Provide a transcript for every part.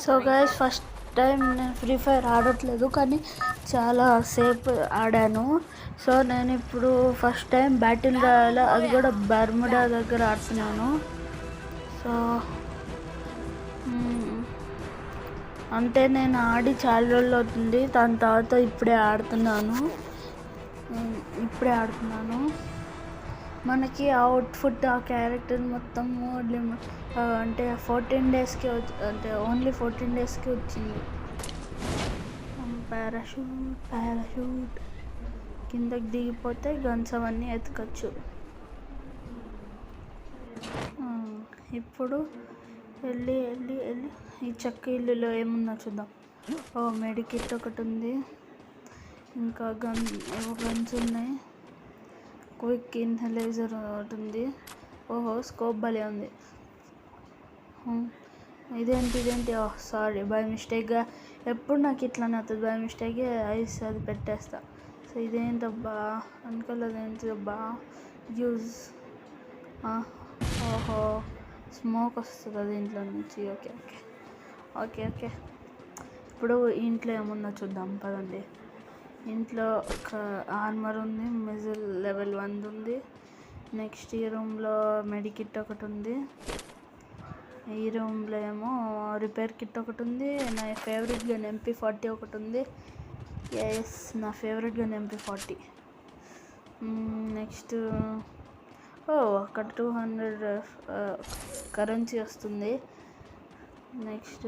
So guys first time నేను free fire ఆడట్లేదు, కానీ చాలా సేపు ఆడాను. సో నేను ఇప్పుడు ఫస్ట్ టైం బ్యాటిల్ రాయల్, అది కూడా బర్ముడా దగ్గర ఆడుతున్నాను. సో అంటే నేను ఆడి చాలా రోజులు అవుతుంది, దాని తర్వాత ఇప్పుడే ఆడుతున్నాను. మనకి అవుట్ఫుట్ ఆ క్యారెక్టర్ మొత్తం అంటే 14 డేస్కి అంటే ఓన్లీ 14 డేస్కి వచ్చింది. పారాషూట్ కిందకి దిగిపోతే గన్స్ అవన్నీ ఎతకచ్చు. ఇప్పుడు వెళ్ళి ఈ చెక్క ఇల్లులో ఏముందో చూద్దాం. మెడికిట్ ఒకటి ఉంది, ఇంకా గన్స్ ఉన్నాయి, క్విక్ ఇన్హలేజర్ ఒకటి ఉంది. స్కోప్ భలే ఉంది. ఇదేంటి సారీ, బై మిస్టేక్గా ఎప్పుడు నాకు ఇట్లానే అవుతుంది, బై మిస్టేక్గా ఐస్ అది పెట్టేస్తా. సో ఇదేంటబ్బా, వెనకాలదేంటిదబ్బా, యూజ్ స్మోక్ వస్తుంది దీంట్లో నుంచి. ఓకే ఇప్పుడు ఇంట్లో ఏముందో చూద్దాం పదండి. ఇంట్లో ఒక ఆర్మర్ ఉంది, మిజిల్ లెవెల్ 1 ఉంది. నెక్స్ట్ ఈ రూమ్లో మెడికిట్ ఒకటి ఉంది, ఈ రూమ్లో ఏమో రిపేర్ కిట్ ఒకటి ఉంది. నా ఫేవరెట్ గన్ MP40 ఒకటి ఉంది. నా ఫేవరెట్ గన్ MP40. నెక్స్ట్ అక్కడ 200 కరెన్సీ వస్తుంది. నెక్స్ట్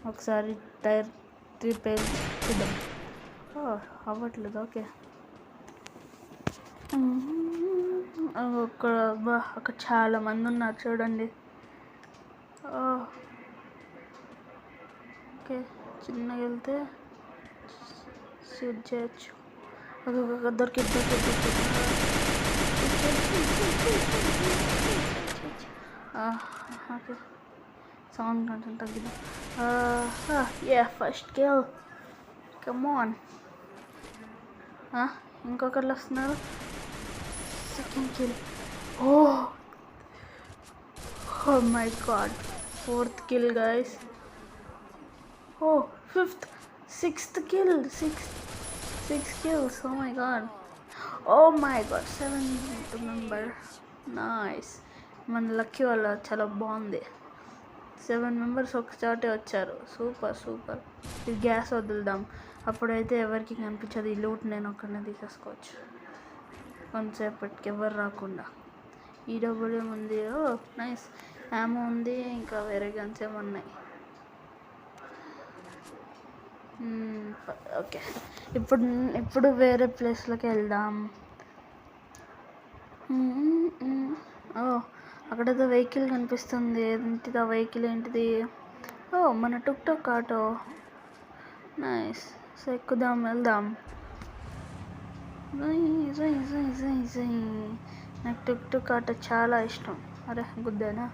ఒకసారి టైర్ రిపేర్ చూద్దాం. అవ్వట్లేదు. ఓకే, అక్కడ చాలా మంది ఉన్నారు చూడండి. ఓకే, చిన్నగా వెళ్తే షూట్ చేయొచ్చు. దొరికి ఓకే, సౌండ్ కొంచెం తగ్గింది. First kill, come on. ఇంకొకళ్ళు వస్తున్నారు. Second kill. Oh my god, 4th kill guys. Fifth, sixth kill, 6 kills. Oh my god, 7th member. Nice, మన లక్కీ వాళ్ళ చాలా బాగుంది. 7 మెంబర్స్ ఒక చోటే వచ్చారు. సూపర్. ఈ గ్యాస్ వదులుదాం, అప్పుడైతే ఎవరికి కనిపించదు. ఈ లూట్ నేను ఒక్కడనే తీసేసుకోవచ్చు కొంతసేపటికి, ఎవరు రాకుండా. ఈ డబ్బులు ఏముంది, నైస్ యామో ఉంది, ఇంకా వేరే గన్స్ ఏమున్నాయి. ఓకే, ఇప్పుడు వేరే ప్లేస్లోకి వెళ్దాం. అక్కడేదో వెహికల్ కనిపిస్తుంది. ఏంటిది ఆ వెహికల్, ఏంటిది? మన టుక్ ఆటో. నైస్, సో ఎక్కుదాం, వెళ్దాం. నాకు టుక్ ఆటో చాలా ఇష్టం. అరే గుద్దేనా?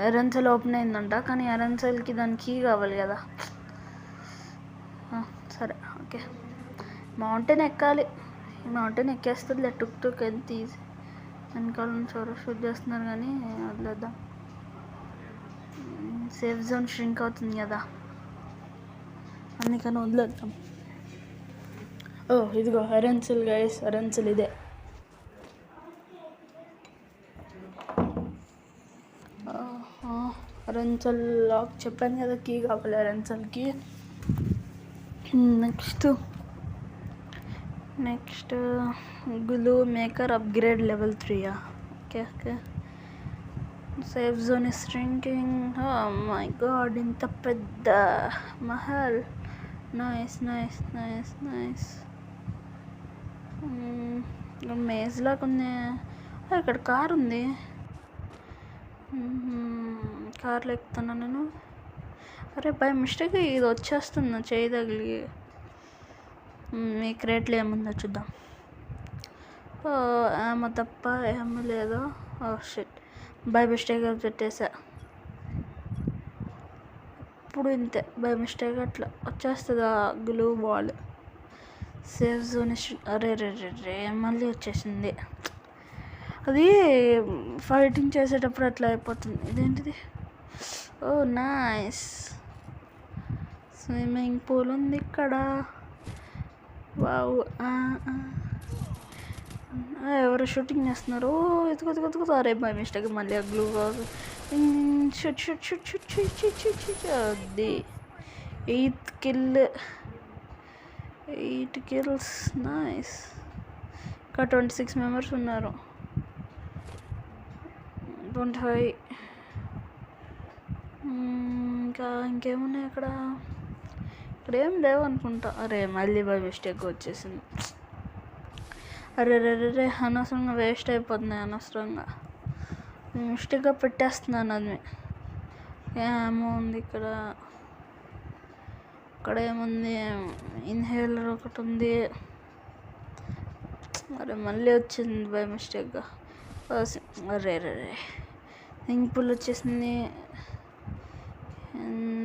ఎరెన్సెల్ ఓపెన్ అయిందంట, కానీ ఎరెన్సెల్కి దాని కీ కావాలి కదా. సరే, ఓకే, మౌంటైన్ ఎక్కాలి. మౌంటైన్ ఎక్కేస్తుంది టుక్ ఎంత ఈజీ. వెనకాల నుంచి ఎవరో షూట్ చేస్తున్నారు, కానీ వదిలేద్దాం. సేఫ్ జోన్ ష్రింక్ అవుతుంది కదా, అందుకని వదిలేద్దాం. ఇదిగో ఎరెన్సెల్ గైస్, ఎరెన్సెల్ ఇదే. ఎరెన్సెల్ లాక్ చెప్పాను కదా, కీ కావాలి ఎరెన్సెల్కి. Next glue maker upgrade level 3. Okay, safe zone is shrinking. My god, ఇంత పెద్ద మహల్. నైస్. మేజ్ లాగా ఉంది. ఇక్కడ కార్ ఉంది. కార్లో ఎక్కుతున్నా నేను. అరే బై మిస్టేక్ ఇది వచ్చేస్తున్నా చేయి తగిలి. మీ క్రేట్లో ఏముందో చూద్దాం. ఏమో తప్ప ఏమో లేదు. షిట్, బై మిస్టేక్ పెట్టేసా. ఇప్పుడు ఇంతే, బై మిస్టేక్ అట్లా వచ్చేస్తుంది ఆ గ్లూ బాల్. Safe zone. అరే మళ్ళీ వచ్చేసింది. అది ఫైటింగ్ చేసేటప్పుడు అట్లా అయిపోతుంది. ఇదేంటిది? ఓ నైస్. స్విమ్మింగ్ పూల్ ఉంది ఇక్కడ. వావ్. ఎవరు షూటింగ్ చేస్తున్నారు? ఎతుకు అరే బై మిస్టేక్ మళ్ళీ glue shoot shoot shoot shoot shoot shoot shoot shoot. అది 8th kill. 8 kills. నైస్. ఇంకా 26 members ఉన్నారు. 25. ఇంకేమున్నాయి అక్కడ? ఇక్కడ ఏం లేవు అనుకుంటా. అరే మళ్ళీ బై మిస్టేక్ వచ్చేసింది. అరే రే అనవసరంగా వేస్ట్ అయిపోతున్నాయి. అనవసరంగా మిస్టేక్గా పెట్టేస్తున్నాను. అది ఏమో ఉంది ఇక్కడ. ఇక్కడ ఏముంది? ఇన్హేలర్ ఒకటి ఉంది. అరే మళ్ళీ వచ్చింది బై మిస్టేక్గా. అరే రే స్విమ్మింగ్ పూల్ వచ్చేసింది.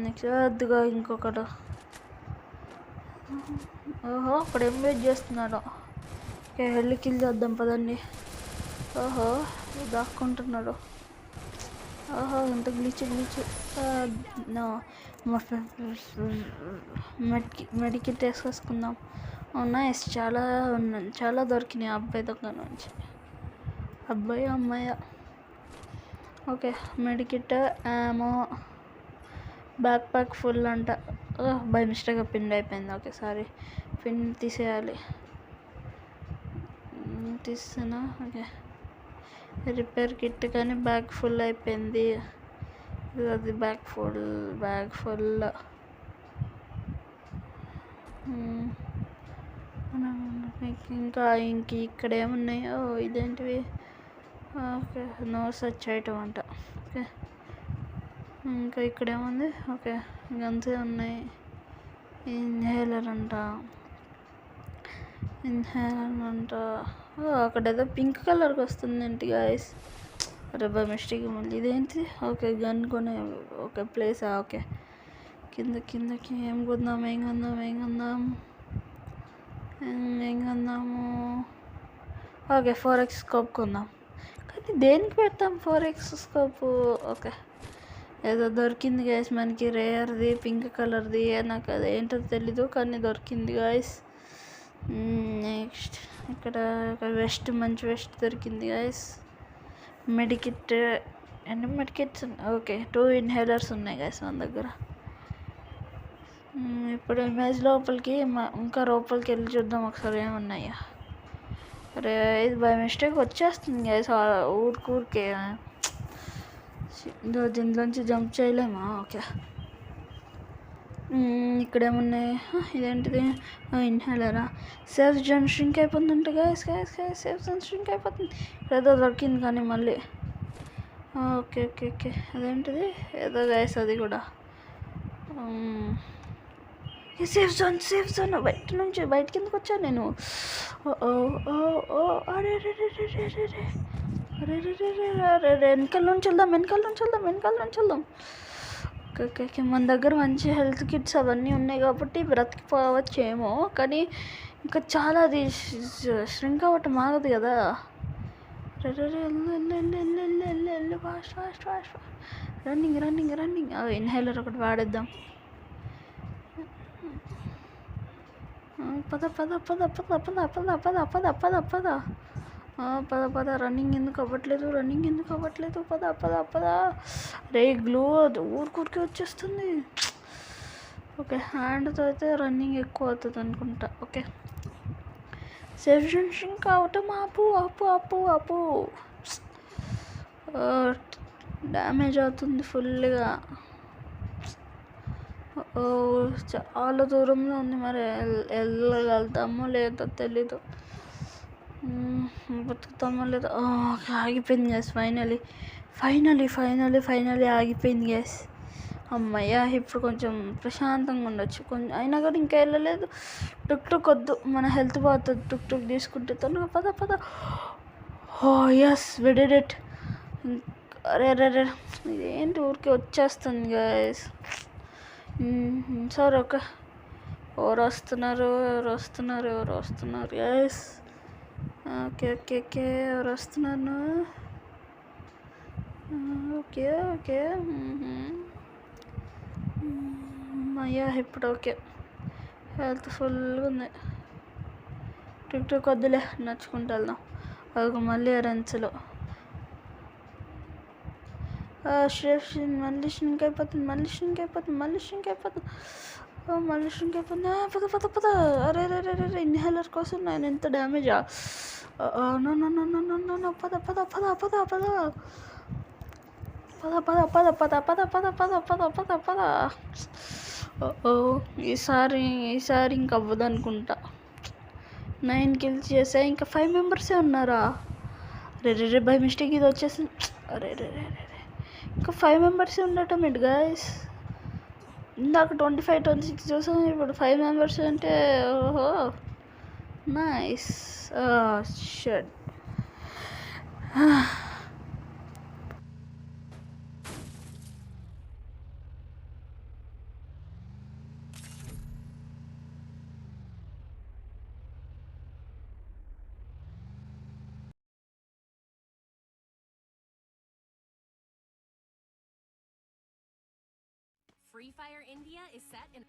నెక్స్ట్ అద్దుగా ఇంకొకటి. ఓహో అక్కడ ఏం వెయిట్ చేస్తున్నాడు. వెళ్ళి కిల్ చేద్దాం పదండి. ఓహో దాక్కుంటున్నాడు. ఓహో ఎంత గ్లిచ్. మెడికిట్ వేసుకొసుకుందాం. నైస్. చాలా దొరికినాయి అబ్బాయి దగ్గర నుంచి. అబ్బాయి అమ్మాయి. ఓకే మెడికిట్ ఏమో బ్యాక్ ప్యాక్ ఫుల్ అంట. బై మిస్టేక్గా పిన్ అయిపోయింది. Okay sorry. పిన్ తీసేయాలి. తీస్తున్నా. ఓకే రిపేర్ కిట్ కానీ బ్యాగ్ ఫుల్ అయిపోయింది. అది బ్యాగ్ ఫుల్. ఇంకా ఇక్కడ ఏమున్నాయో ఇదేంటివి? ఓకే నో సచ్ ఐటమ్ అంట. ఓకే ఇంకా ఇక్కడ ఏముంది? ఓకే గన్సే ఉన్నాయి. ఇన్హేలర్ అంట. అక్కడ ఏదో పింక్ కలర్కి వస్తుంది ఏంటి గాయస్? అరే బై మిస్టేక్ మళ్ళీ ఇదేంటి? ఓకే గన్ కొనే ఓకే ప్లేస్. ఓకే కిందకి ఏం కొందాము? ఓకే 4x స్కోప్ కొందాం. కానీ దేనికి పెడతాం 4x స్కోప్? ఓకే ఏదో దొరికింది గాయస్ మనకి. రేర్ది పింక్ కలర్ది. నాకు అది ఏంటో తెలీదు కానీ దొరికింది గాయస్. నెక్స్ట్ ఇక్కడ ఒక మంచి వెస్ట్ దొరికింది గాయస్. మెడికిట్ ఎన్ని మెడికిట్స్ ఉన్నాయి? ఓకే 2 ఇన్హేలర్స్ ఉన్నాయి గాయస్ మన దగ్గర. ఇప్పుడు ఇమేజ్ లోపలికి ఇంకా లోపలికి వెళ్ళి చూద్దాం ఒకసారి ఏమున్నాయా. అరే ఇది బై మిస్టేక్ వచ్చేస్తుంది గాయస్ ఊరికే. దీంట్లోంచి జంప్ చేయలేమా? ఓకే ఇక్కడ ఏమున్నాయి? ఇదేంటిది? ఇన్హేలరా? సేఫ్ జోన్ ష్రింక్ అయిపోతుందంట గాయస్. సేఫ్ జోన్ ష్రింక్ అయిపోతుంది. ఏదో దొరికింది కానీ మళ్ళీ. ఓకే అదేంటిది? ఏదో గాయస్ అది కూడా సేఫ్ జోన్. బయట కిందకి వచ్చాను నేను. అరే వెనకాల నుంచి వెళ్దాం. ఓకే మన దగ్గర మంచి హెల్త్ కిట్స్ అవన్నీ ఉన్నాయి కాబట్టి బ్రతికిపోవచ్చేమో. కానీ ఇంకా చాలా అది ష్రింక్ అవ్వటం ఆగదు కదా. Fast running. ఇన్హేలర్ ఒకటి వాడేద్దాం. పద రన్నింగ్ ఎందుకు అవ్వట్లేదు. పద. రే గ్లూ ఊరికే వచ్చేస్తుంది. ఓకే హ్యాండ్తో అయితే రన్నింగ్ ఎక్కువ అవుతుంది అనుకుంటా. ఓకే సేఫ్ జంక్షన్ కావటం ఆపు. డ్యామేజ్ అవుతుంది ఫుల్గా. చాలా దూరంలో ఉంది. మరి వెళ్ళగలుగుతామో లేదో తెలీదు. బతుకుతామో లేదో. ఆగిపోయింది గ్యాస్. ఫైనలీ ఆగిపోయింది గ్యాస్. అమ్మయ్య ఇప్పుడు కొంచెం ప్రశాంతంగా ఉండొచ్చు. కొంచెం అయినా కానీ ఇంకా వెళ్ళలేదు. టుక్ వద్దు, మన హెల్త్ పోతుంది టుక్ తీసుకుంటే. తొందరగా పద. Yes we did it. అరే ఇదేంటి ఊరికే వచ్చేస్తుంది గ్యాస్. సరే ఓకే. ఎవరు వస్తున్నారు ఎస్. ఓకే ఎవరు వస్తున్నారు? ఓకే అయ్యా ఇప్పుడు ఓకే, హెల్త్ ఫుల్గా ఉంది. టిక్ వద్దులే, నడుచుకుంటూ వెళ్దాం. అది మళ్ళీ రెంచ్లో మళ్ళీ షింక్ అయిపోతుంది, పద. అరే ఇన్హేలర్ కోసం నేను ఎంత డ్యామేజా. No no no no no no no పద పద పద పద పద పద పద పద పద పద పద పద పద పద పద. ఈసారి ఇంక అవ్వదు అనుకుంటా. 9 kills చేసా, ఇంకా 5 మెంబర్సే ఉన్నారా. రే బై మిస్టేక్ ఇది వచ్చేసింది. అరే ఇంకా 5 మెంబర్సే ఉండటం ఏంటి గైస్. ఇందాక 25, 26 చూసాం, ఇప్పుడు 5 మెంబర్స్ అంటే ఓహో nice. Shut. Free Fire India is set in